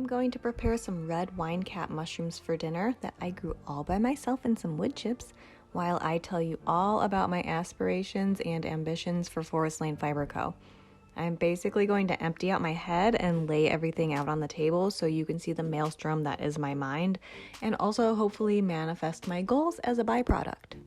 I'm going to prepare some red wine cap mushrooms for dinner that I grew all by myself in some wood chips, while I tell you all about my aspirations and ambitions for Forest Lane Fiber Co. I'm basically going to empty out my head and lay everything out on the table so you can see the maelstrom that is my mind, and also hopefully manifest my goals as a byproduct.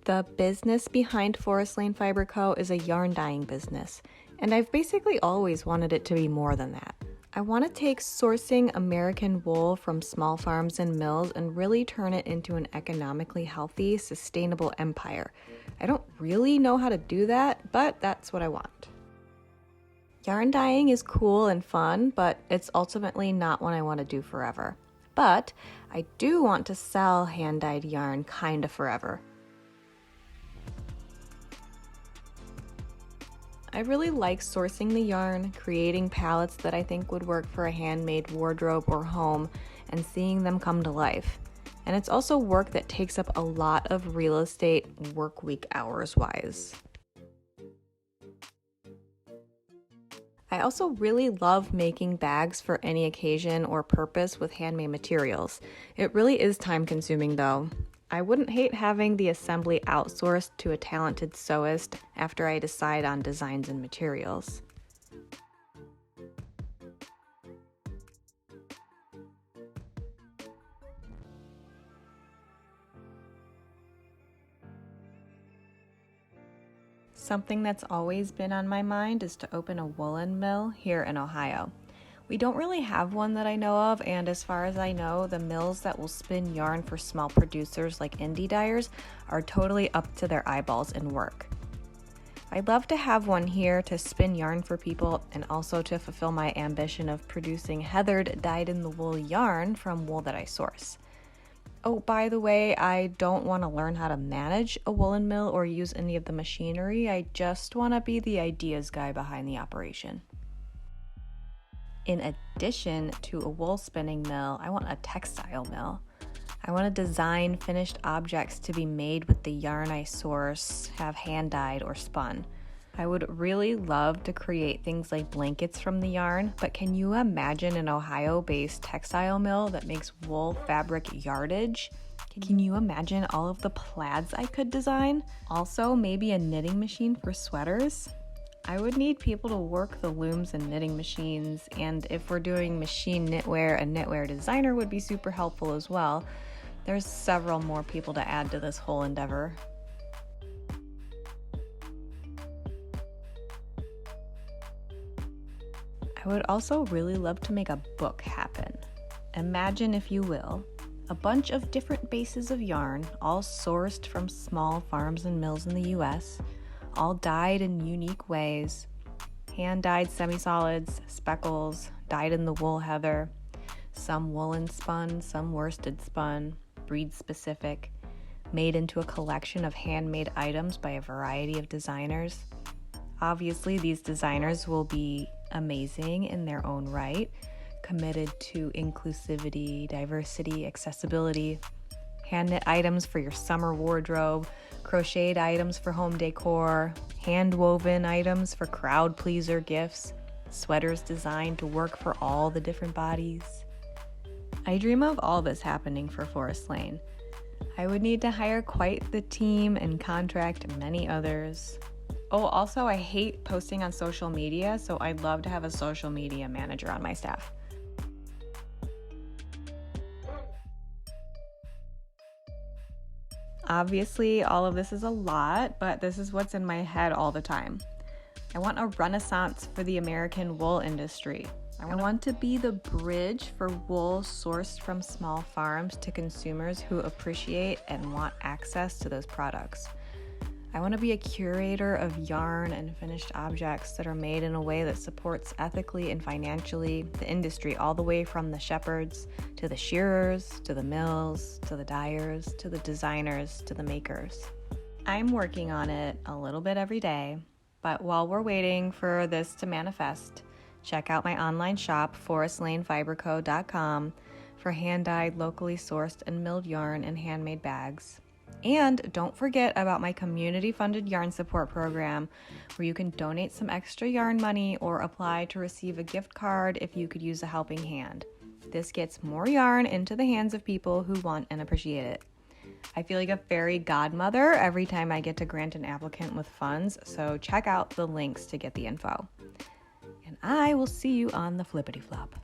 The business behind Forest Lane Fiber Co. is a yarn dyeing business, and I've basically always wanted it to be more than that. I want to take sourcing American wool from small farms and mills and really turn it into an economically healthy, sustainable empire. I don't really know how to do that, but that's what I want. Yarn dyeing is cool and fun, but it's ultimately not what I want to do forever. But I do want to sell hand-dyed yarn kinda forever. I really like sourcing the yarn, creating palettes that I think would work for a handmade wardrobe or home, and seeing them come to life. And it's also work that takes up a lot of real estate work week hours wise. I also really love making bags for any occasion or purpose with handmade materials. It really is time consuming though. I wouldn't hate having the assembly outsourced to a talented sewist after I decide on designs and materials. Something that's always been on my mind is to open a woolen mill here in Ohio. We don't really have one that I know of, and as far as I know, the mills that will spin yarn for small producers like indie dyers are totally up to their eyeballs in work. I'd love to have one here to spin yarn for people and also to fulfill my ambition of producing heathered dyed-in-the-wool yarn from wool that I source. Oh, by the way, I don't want to learn how to manage a woolen mill or use any of the machinery. I just want to be the ideas guy behind the operation. In addition to a wool spinning mill, I want a textile mill. I want to design finished objects to be made with the yarn I source, have hand dyed or spun. I would really love to create things like blankets from the yarn, but can you imagine an Ohio-based textile mill that makes wool fabric yardage? Can you imagine all of the plaids I could design? Also, maybe a knitting machine for sweaters? I would need people to work the looms and knitting machines, and if we're doing machine knitwear, a knitwear designer would be super helpful as well. There's several more people to add to this whole endeavor. I would also really love to make a book happen. Imagine, if you will, a bunch of different bases of yarn, all sourced from small farms and mills in the US, all dyed in unique ways, hand-dyed semi-solids, speckles, dyed-in-the-wool heather, some woolen spun, some worsted spun, breed-specific, made into a collection of handmade items by a variety of designers. Obviously, these designers will be amazing in their own right, committed to inclusivity, diversity, accessibility, hand-knit items for your summer wardrobe, crocheted items for home decor, hand-woven items for crowd-pleaser gifts, sweaters designed to work for all the different bodies. I dream of all this happening for Forest Lane. I would need to hire quite the team and contract many others. Oh, also, I hate posting on social media, so I'd love to have a social media manager on my staff. Obviously, all of this is a lot, but this is what's in my head all the time. I want a renaissance for the American wool industry. I want to be the bridge for wool sourced from small farms to consumers who appreciate and want access to those products. I want to be a curator of yarn and finished objects that are made in a way that supports ethically and financially the industry, all the way from the shepherds to the shearers, to the mills, to the dyers, to the designers, to the makers. I'm working on it a little bit every day, but while we're waiting for this to manifest, check out my online shop, forestlanefiberco.com, for hand-dyed, locally sourced and milled yarn and handmade bags. And don't forget about my community-funded yarn support program, where you can donate some extra yarn money or apply to receive a gift card if you could use a helping hand. This gets more yarn into the hands of people who want and appreciate it. I feel like a fairy godmother every time I get to grant an applicant with funds, so check out the links to get the info. And I will see you on the flippity flop.